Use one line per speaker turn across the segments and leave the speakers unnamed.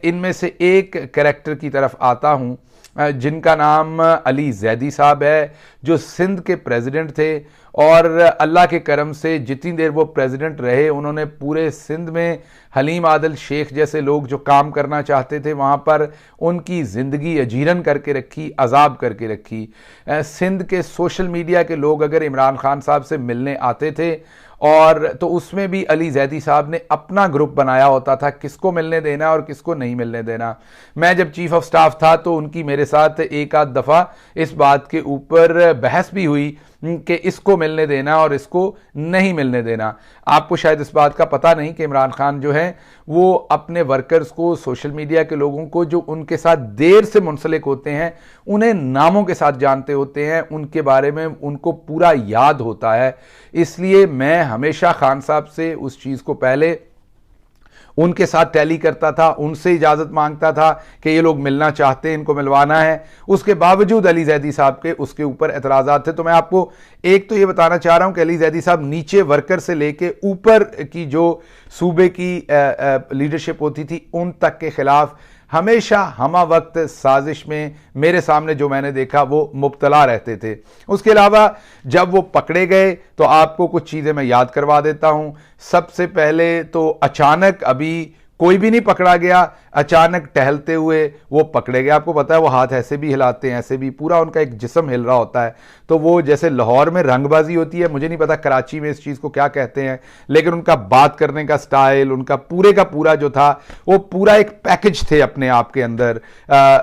इनमें से एक कैरेक्टर की तरफ आता हूँ जिनका नाम अली जैदी साहब है, जो सिंध के प्रेसिडेंट थे और अल्लाह के करम से जितनी देर वो प्रेसिडेंट रहे उन्होंने पूरे सिंध में हलीम आदल शेख जैसे लोग जो काम करना चाहते थे वहाँ पर उनकी ज़िंदगी अजीरन करके रखी, अजाब करके रखी। सिंध के सोशल मीडिया के लोग अगर इमरान खान साहब से मिलने आते थे और तो उसमें भी अली जैदी साहब ने अपना ग्रुप बनाया होता था, किसको मिलने देना और किसको नहीं मिलने देना। मैं जब चीफ ऑफ स्टाफ था तो उनकी मेरे साथ एक आध दफ़ा इस बात के ऊपर बहस भी हुई कि इसको मिलने देना और इसको नहीं मिलने देना। आपको शायद इस बात का पता नहीं कि इमरान खान जो है वो अपने वर्कर्स को, सोशल मीडिया के लोगों को जो उनके साथ देर से मुंसलिक होते हैं उन्हें नामों के साथ जानते होते हैं, उनके बारे में उनको पूरा याद होता है। इसलिए मैं हमेशा खान साहब से उस चीज़ को पहले उनके साथ टैली करता था, उनसे इजाज़त मांगता था कि ये लोग मिलना चाहते हैं, इनको मिलवाना है। उसके बावजूद अली जैदी साहब के उसके ऊपर एतराज़ात थे। तो मैं आपको एक तो ये बताना चाह रहा हूं कि अली जैदी साहब नीचे वर्कर से लेके ऊपर की जो सूबे की लीडरशिप होती थी उन तक के खिलाफ हमेशा हमा वक्त साजिश में मेरे सामने जो मैंने देखा वो मुब्तला रहते थे। उसके अलावा जब वो पकड़े गए तो आपको कुछ चीज़ें मैं याद करवा देता हूं। सबसे पहले तो अचानक, अभी कोई भी नहीं पकड़ा गया, अचानक टहलते हुए वो पकड़े गए। आपको पता है वो हाथ ऐसे भी हिलाते हैं, ऐसे भी, पूरा उनका एक जिस्म हिल रहा होता है। तो वो जैसे लाहौर में रंगबाजी होती है, मुझे नहीं पता कराची में इस चीज़ को क्या कहते हैं, लेकिन उनका बात करने का स्टाइल, उनका पूरे का पूरा जो था वो पूरा एक पैकेज थे अपने आप के अंदर।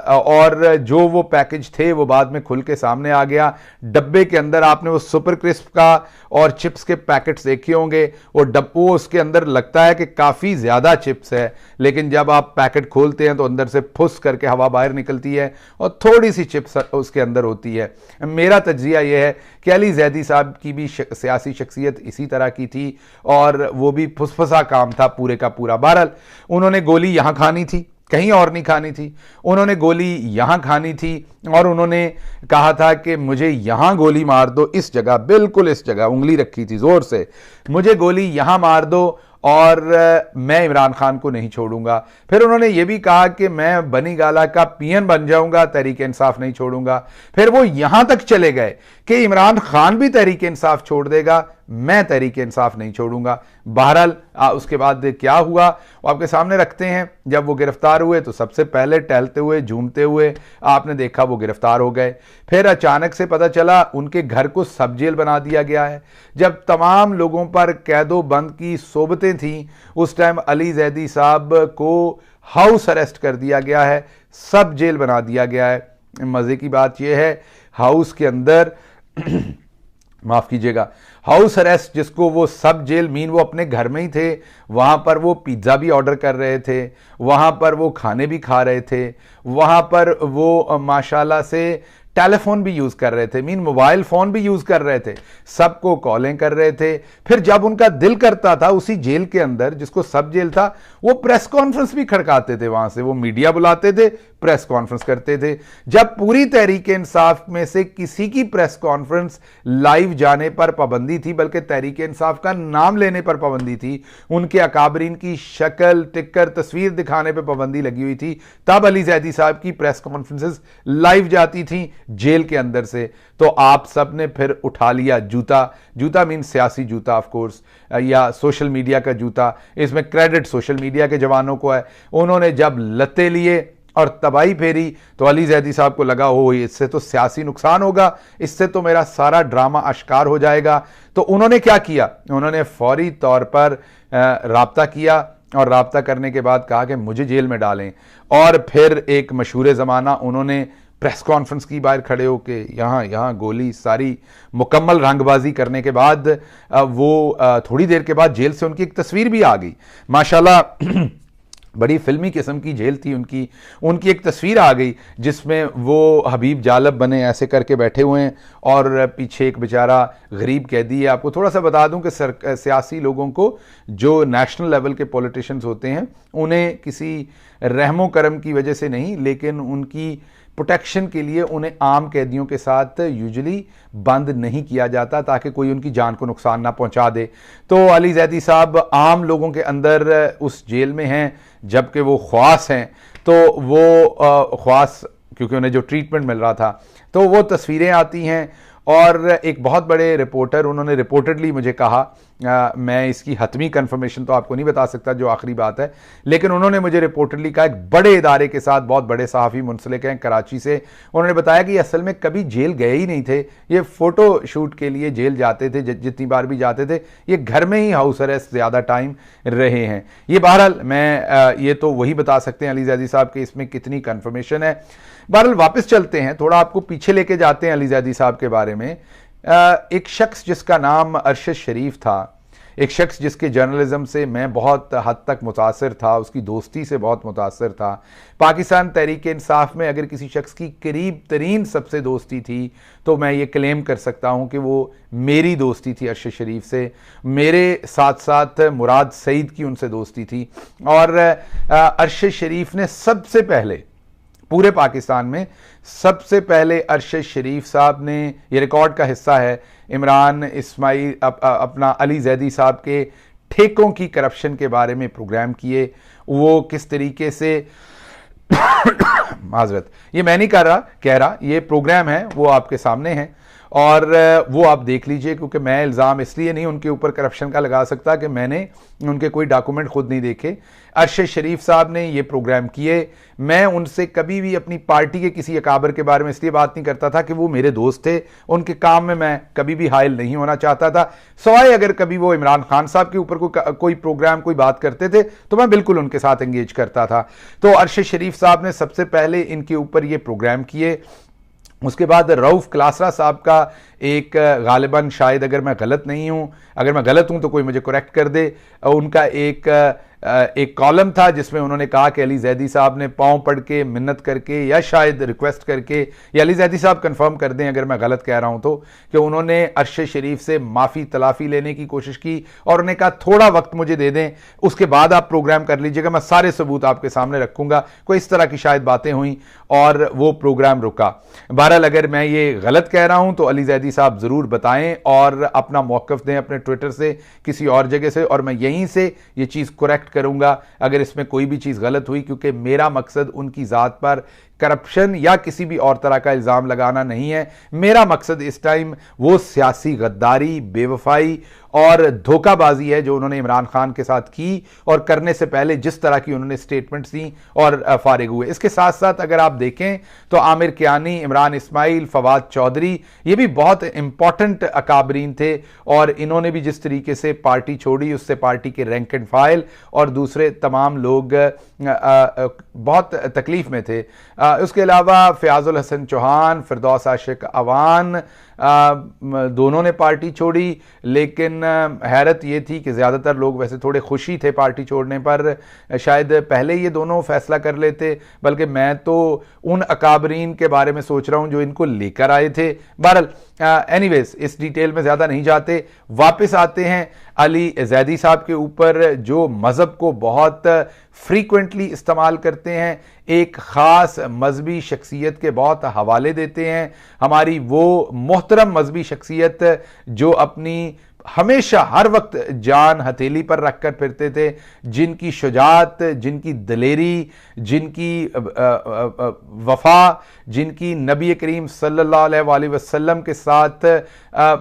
और जो वो पैकेज थे वो बाद में खुल के सामने आ गया। डब्बे के अंदर आपने वो सुपर क्रिस्प का और चिप्स के पैकेट्स देखे होंगे, वो डब्बो उसके अंदर लगता है कि काफ़ी ज़्यादा चिप्स है, लेकिन जब आप पैकेट खोलते हैं तो अंदर से फुस करके हवा बाहर निकलती है और थोड़ी सी चिप्स उसके अंदर होती है। मेरा तज्जिया यह है कि अली जैदी साहब की भी सियासी शख्सियत इसी तरह की थी और वो भी फुसफुसा काम था पूरे का पूरा। बहरहाल उन्होंने गोली यहां खानी थी, कहीं और नहीं खानी थी। उन्होंने गोली यहां खानी थी और उन्होंने कहा था कि मुझे यहां गोली मार दो, इस जगह, बिल्कुल इस जगह, उंगली रखी थी जोर से, मुझे गोली यहां मार दो और मैं इमरान खान को नहीं छोड़ूंगा। फिर उन्होंने ये भी कहा कि मैं बनी गाला का पीएन बन जाऊंगा, तहरीक इंसाफ नहीं छोड़ूंगा। फिर वो यहां तक चले गए कि इमरान खान भी तहरीक इंसाफ छोड़ देगा, मैं तहरीक इंसाफ नहीं छोड़ूंगा। बहरहाल उसके बाद क्या हुआ वो आपके सामने रखते हैं। जब वो गिरफ्तार हुए तो सबसे पहले टहलते हुए, झूमते हुए आपने देखा वो गिरफ्तार हो गए। फिर अचानक से पता चला उनके घर को सब जेल बना दिया गया है। जब तमाम लोगों पर कैदो बंद की सोबतें थी उस टाइम अली जैदी साहब को हाउस अरेस्ट कर दिया गया है, सब जेल बना दिया गया है। मजे की बात यह है हाउस के अंदर माफ कीजिएगा, हाउस अरेस्ट जिसको वो सब जेल मीन वो अपने घर में ही थे, वहाँ पर वो पिज़्ज़ा भी ऑर्डर कर रहे थे, वहाँ पर वो खाने भी खा रहे थे, वहाँ पर वो माशाल्लाह से टेलीफोन भी यूज़ कर रहे थे, मीन मोबाइल फ़ोन भी यूज़ कर रहे थे, सबको कॉलें कर रहे थे। फिर जब उनका दिल करता था उसी जेल के अंदर जिसको सब जेल था वो प्रेस कॉन्फ्रेंस भी खड़काते थे, वहाँ से वो मीडिया बुलाते थे, प्रेस कॉन्फ्रेंस करते थे। जब पूरी तहरीक इंसाफ में से किसी की प्रेस कॉन्फ्रेंस लाइव जाने पर पाबंदी थी, बल्कि तहरीक इंसाफ का नाम लेने पर पाबंदी थी, उनके अकाबरीन की शक्ल, टिक्कर, तस्वीर दिखाने पर पाबंदी लगी हुई थी, तब अली जैदी साहब की प्रेस कॉन्फ्रेंसेस लाइव जाती थी जेल के अंदर से। तो आप सब ने फिर उठा लिया जूता, जूता मीन सियासी जूता ऑफ कोर्स, या सोशल मीडिया का जूता। इसमें क्रेडिट सोशल मीडिया के जवानों को है। उन्होंने जब लते लिए और तबाही फेरी तो अली जैदी साहब को लगा हो इससे तो सियासी नुकसान होगा, इससे तो मेरा सारा ड्रामा आश्कार हो जाएगा। तो उन्होंने क्या किया, उन्होंने फौरी तौर पर राब्ता किया और राब्ता करने के बाद कहा कि मुझे जेल में डालें। और फिर एक मशहूर ज़माना उन्होंने प्रेस कॉन्फ्रेंस की बाहर खड़े होके यहाँ गोली, सारी मुकम्मल रंगबाजी करने के बाद वो थोड़ी देर के बाद जेल से उनकी एक तस्वीर भी आ गई। माशाल्लाह बड़ी फिल्मी किस्म की जेल थी उनकी एक तस्वीर आ गई जिसमें वो हबीब जालब बने ऐसे करके बैठे हुए हैं और पीछे एक बेचारा गरीब कैदी है। आपको थोड़ा सा बता दूं कि सियासी लोगों को, जो नेशनल लेवल के पॉलिटिशियंस होते हैं, उन्हें किसी रहमो करम की वजह से नहीं, लेकिन उनकी प्रोटेक्शन के लिए उन्हें आम कैदियों के साथ यूजुअली बंद नहीं किया जाता ताकि कोई उनकी जान को नुकसान ना पहुंचा दे। तो अली जैदी साहब आम लोगों के अंदर उस जेल में हैं जबकि वो ख्वास हैं, तो वो ख्वास क्योंकि उन्हें जो ट्रीटमेंट मिल रहा था, तो वो तस्वीरें आती हैं। और एक बहुत बड़े रिपोर्टर, उन्होंने रिपोर्टेडली मुझे कहा, मैं इसकी हतमी कंफर्मेशन तो आपको नहीं बता सकता जो आखिरी बात है, लेकिन उन्होंने मुझे रिपोर्टेडली कहा, एक बड़े इदारे के साथ बहुत बड़े सहाफ़ी मुंसलिक हैं कराची से, उन्होंने बताया कि असल में कभी जेल गए ही नहीं थे, ये फ़ोटो शूट के लिए जेल जाते थे, जितनी बार भी जाते थे ये घर में ही हाउस अरेस्ट ज़्यादा टाइम रहे हैं। ये बहरहाल मैं ये तो वही बता सकते हैं अली जैदी साहब के इसमें कितनी कंफर्मेशन है। बहरहाल वापस चलते हैं, थोड़ा आपको पीछे लेके जाते हैं अली जैदी साहब के बारे में। एक शख्स जिसका नाम अरशद शरीफ था, एक शख्स जिसके जर्नलिज्म से मैं बहुत हद तक मुतासर था, उसकी दोस्ती से बहुत मुतासर था। पाकिस्तान तहरीक इंसाफ में अगर किसी शख्स की करीब तरीन सबसे दोस्ती थी तो मैं ये क्लेम कर सकता हूँ कि वो मेरी दोस्ती थी अरशद शरीफ से। मेरे साथ साथ मुराद सईद की उनसे दोस्ती थी। और अरशद शरीफ ने सबसे पहले पूरे पाकिस्तान में सबसे पहले अरशद शरीफ साहब ने, ये रिकॉर्ड का हिस्सा है, इमरान इस्माइल अपना अली जैदी साहब के ठेकों की करप्शन के बारे में प्रोग्राम किए। वो किस तरीके से माजरत, ये मैं नहीं कह रहा, ये प्रोग्राम है, वो आपके सामने है और वो आप देख लीजिए, क्योंकि मैं इल्ज़ाम इसलिए नहीं उनके ऊपर करप्शन का लगा सकता कि मैंने उनके कोई डॉक्यूमेंट खुद नहीं देखे। अरशद शरीफ साहब ने ये प्रोग्राम किए। मैं उनसे कभी भी अपनी पार्टी के किसी अकाबर के बारे में इसलिए बात नहीं करता था कि वो मेरे दोस्त थे, उनके काम में मैं कभी भी हाइल नहीं होना चाहता था, सवाए अगर कभी वो इमरान खान साहब के ऊपर कोई प्रोग्राम कोई बात करते थे तो मैं बिल्कुल उनके साथ एंगेज करता था। तो अरशद शरीफ साहब ने सबसे पहले इनके ऊपर ये प्रोग्राम किए। उसके बाद रऊफ़ क्लासरा साहब का एक, गालिबन शायद अगर मैं गलत नहीं हूँ, अगर मैं गलत हूँ तो कोई मुझे करेक्ट कर दे, उनका एक कॉलम था जिसमें उन्होंने कहा कि अली जैदी साहब ने पाँव पड़ के मिन्नत करके या शायद रिक्वेस्ट करके, या अली जैदी साहब कंफर्म कर दें अगर मैं गलत कह रहा हूं तो, कि उन्होंने अरशद शरीफ से माफ़ी तलाफ़ी लेने की कोशिश की और उन्हें कहा थोड़ा वक्त मुझे दे दें, उसके बाद आप प्रोग्राम कर लीजिएगा, मैं सारे सबूत आपके सामने रखूंगा। कोई इस तरह की शायद बातें हुई और वो प्रोग्राम रुका। बहरहाल अगर मैं ये गलत कह रहा हूं तो अली जैदी साहब ज़रूर बताएं और अपना मौक़िफ़ दें अपने ट्विटर से, किसी और जगह से, और मैं यहीं से ये चीज़ करेक्ट करूंगा अगर इसमें कोई भी चीज़ गलत हुई, क्योंकि मेरा मकसद उनकी ज़ात पर करप्शन या किसी भी और तरह का इल्ज़ाम लगाना नहीं है। मेरा मकसद इस टाइम वो सियासी गद्दारी, बेवफाई और धोखाबाजी है जो उन्होंने इमरान खान के साथ की और करने से पहले जिस तरह की उन्होंने स्टेटमेंट्स दी और फारिग हुए। इसके साथ साथ अगर आप देखें तो आमिर कियानी, इमरान इस्माइल, फवाद चौधरी, ये भी बहुत इंपॉर्टेंट अकाबरीन थे और इन्होंने भी जिस तरीके से पार्टी छोड़ी उससे पार्टी के रैंक एंड फाइल और दूसरे तमाम लोग बहुत तकलीफ में थे। उसके अलावा फ़याज़ुल हसन चौहान, फिरदौस आशिक अवान, दोनों ने पार्टी छोड़ी, लेकिन हैरत ये थी कि ज़्यादातर लोग वैसे थोड़े खुशी थे पार्टी छोड़ने पर, शायद पहले ये दोनों फैसला कर लेते, बल्कि मैं तो उन अकाबरीन के बारे में सोच रहा हूँ जो इनको लेकर आए थे। बहरहाल एनीवेज इस डिटेल में ज़्यादा नहीं जाते, वापस आते हैं अली जैदी साहब के ऊपर जो मज़हब को बहुत फ्रीक्वेंटली इस्तेमाल करते हैं, एक ख़ास मजहबी शख्सियत के बहुत हवाले देते हैं। हमारी वो मोहतरम मजहबी शख्सियत जो अपनी हमेशा हर वक्त जान हथेली पर रखकर फिरते थे, जिनकी शुजात, जिनकी दलेरी, जिनकी वफा, जिनकी नबी करीम सल्लल्लाहु अलैहि वसल्लम के साथ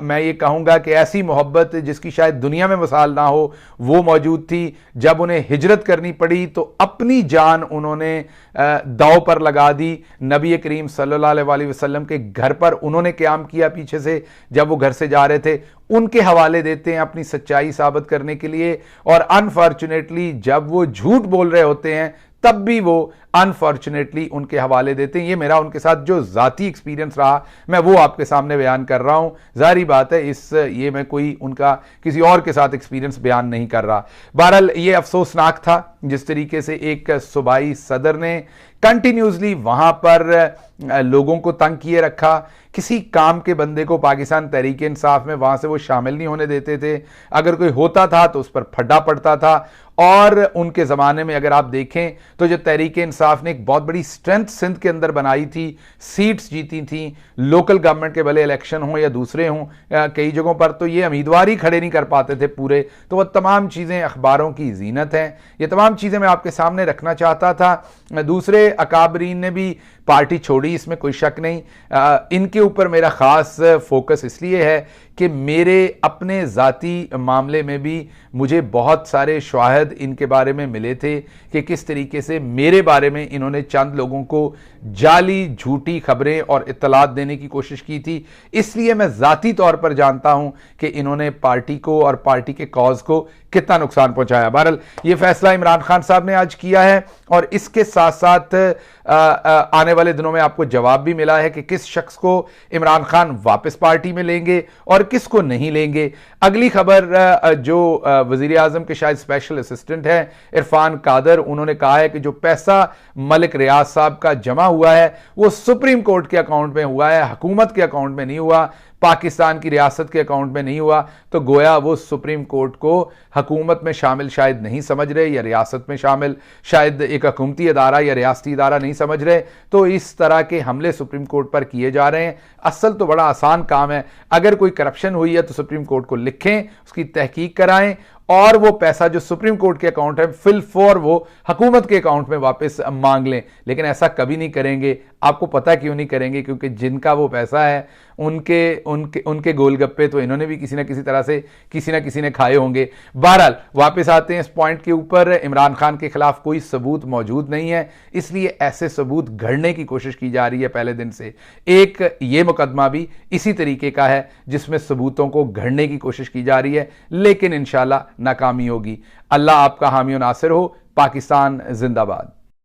मैं ये कहूँगा कि ऐसी मोहब्बत जिसकी शायद दुनिया में मिसाल ना हो, वो मौजूद थी। जब उन्हें हिजरत करनी पड़ी तो अपनी जान उन्होंने दाव पर लगा दी। नबी करीम सल्लल्लाहु अलैहि वसल्लम के घर पर उन्होंने क़याम किया पीछे से जब वो घर से जा रहे थे, उनके हवाले देते हैं अपनी सच्चाई साबित करने के लिए। और अनफॉर्चुनेटली जब वो झूठ बोल रहे होते हैं तब भी वो अनफॉर्चुनेटली उनके हवाले देते हैं। ये मेरा उनके साथ जो ज़ाती एक्सपीरियंस रहा मैं वो आपके सामने बयान कर रहा हूँ। ज़ाहिर बात है ये मैं कोई उनका किसी और के साथ एक्सपीरियंस बयान नहीं कर रहा। बहरहाल ये अफसोसनाक था जिस तरीके से एक सूबाई सदर ने कंटिन्यूसली वहां पर लोगों को तंग किए रखा। किसी काम के बंदे को पाकिस्तान तहरीक इंसाफ में वहां से वो शामिल नहीं होने देते थे। अगर कोई होता था तो उस पर फड्डा पड़ता था। और उनके ज़माने में अगर आप देखें तो जो तहरीक इंसाफ ने एक बहुत बड़ी स्ट्रेंथ सिंध के अंदर बनाई थी, सीट्स जीती थी, लोकल गवर्नमेंट के भले इलेक्शन हों या दूसरे हों, कई जगहों पर तो ये उम्मीदवार ही खड़े नहीं कर पाते थे पूरे। तो वह तमाम चीज़ें अखबारों की जीनत हैं। ये तमाम चीज़ें मैं आपके सामने रखना चाहता था। दूसरे अकाबरीन ने भी पार्टी छोड़ी, इसमें कोई शक नहीं। इनके ऊपर मेरा ख़ास फोकस इसलिए है कि मेरे अपने ज़ाती मामले में भी मुझे बहुत सारे शवाहद इनके बारे में मिले थे कि किस तरीके से मेरे बारे में इन्होंने चंद लोगों को जाली झूठी खबरें और इत्तलात देने की कोशिश की थी। इसलिए मैं ज़ाती तौर पर जानता हूं कि इन्होंने पार्टी को और पार्टी के कॉज को कितना नुकसान पहुंचाया। बहरहाल ये फैसला इमरान खान साहब ने आज किया है और इसके साथ साथ आने वाले दिनों में आपको जवाब भी मिला है कि किस शख्स को इमरान खान वापस पार्टी में लेंगे और किसको नहीं लेंगे। अगली खबर जो वजीर आजम के शायद स्पेशल असिस्टेंट हैं इरफान कादर, उन्होंने कहा है कि जो पैसा मलिक रियाज साहब का जमा हुआ है वो सुप्रीम कोर्ट के अकाउंट में हुआ है, हुकूमत के अकाउंट में नहीं हुआ, पाकिस्तान की रियासत के अकाउंट में नहीं हुआ। तो गोया वो सुप्रीम कोर्ट को हुकूमत में शामिल शायद नहीं समझ रहे या रियासत में शामिल शायद एक हुकूमती अदारा या रियासती अदारा नहीं समझ रहे। तो इस तरह के हमले सुप्रीम कोर्ट पर किए जा रहे हैं। असल तो बड़ा आसान काम है, अगर कोई करप्शन हुई है तो सुप्रीम कोर्ट को लिखें, उसकी तहकीक कराएं और वो पैसा जो सुप्रीम कोर्ट के अकाउंट है फिल फॉर वो हुकूमत के अकाउंट में वापस मांग लें। लेकिन ऐसा कभी नहीं करेंगे। आपको पता क्यों नहीं करेंगे? क्योंकि जिनका वो पैसा है उनके उनके उनके गोलगप्पे तो इन्होंने भी किसी ना किसी तरह से किसी ना किसी ने खाए होंगे। बहरहाल वापस आते हैं इस पॉइंट के ऊपर। इमरान खान के खिलाफ कोई सबूत मौजूद नहीं है, इसलिए ऐसे सबूत घड़ने की कोशिश की जा रही है पहले दिन से। एक ये मुकदमा भी इसी तरीके का है जिसमें सबूतों को घड़ने की कोशिश की जा रही है, लेकिन इंशाल्लाह नाकामी होगी। अल्लाह आपका हामी और नासिर हो। पाकिस्तान जिंदाबाद।